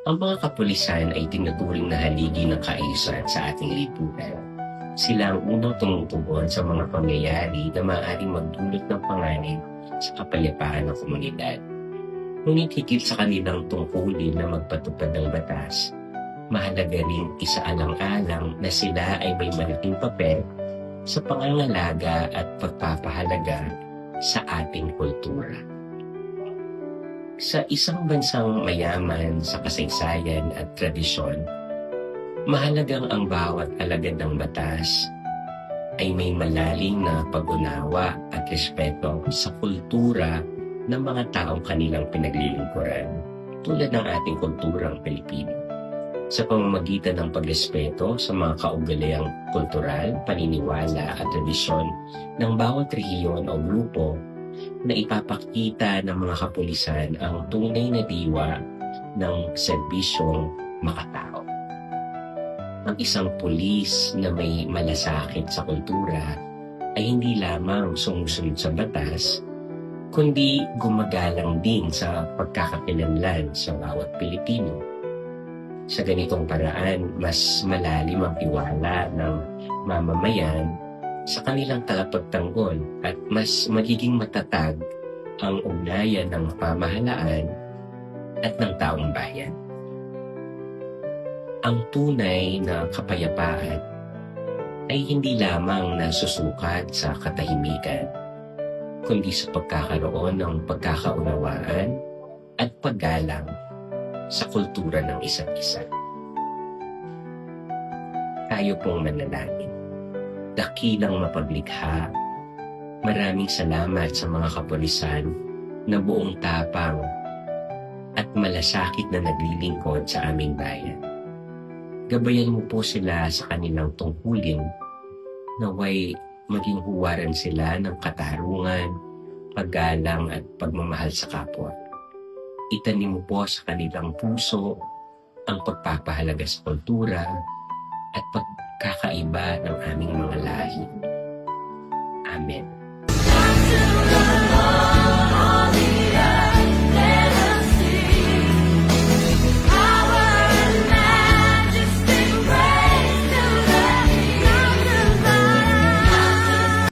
Ang mga kapulisan ay tinuturing na haligi ng kaayusan sa ating lipunan. Sila ang unang tumutugon sa mga pangyayari na maaaring magdulot ng panganib sa kapayapaan ng komunidad. Ngunit higit sa kanilang tungkulin na magpatupad ng batas, mahalaga rin isaalang-alang na sila ay may malaking papel sa pangangalaga at pagpapahalaga sa ating kultura. Sa isang bansang mayaman sa kasaysayan at tradisyon, mahalagang ang bawat alagad ng batas ay may malalim na pag-unawa at respeto sa kultura ng mga taong kanilang pinaglilingkuran, tulad ng ating kulturang Pilipino. Sa pamamagitan ng pagrespeto sa mga kaugaliang kultural, paniniwala at tradisyon ng bawat rehiyon o grupo, na ipapakita ng mga kapulisan ang tunay na diwa ng serbisyong makatao. Ang isang pulis na may malasakit sa kultura ay hindi lamang sumusunod sa batas, kundi gumagalang din sa pagkakakilanlan sa bawat Pilipino. Sa ganitong paraan, mas malalim ang tiwala ng mamamayan sa kanilang tagapagtanggol at mas magiging matatag ang ugnayan ng pamahalaan at ng taong bayan. Ang tunay na kapayapaan ay hindi lamang nasusukat sa katahimikan, kundi sa pagkakaroon ng pagkakaunawaan at paggalang sa kultura ng isa't isa. Tayo pong manalangin. Dakilang mapaglikha, maraming salamat sa mga kapulisan na buong tapang at malasakit na naglilingkod sa aming bayan. Gabayan mo po sila sa kanilang tungkulin, naway maging huwaran sila ng katarungan, paggalang at pagmamahal sa kapwa. Itanim mo po sa kanilang puso ang pagpapahalaga sa kultura at pagkakaiba ng aming mga lahi. Amen.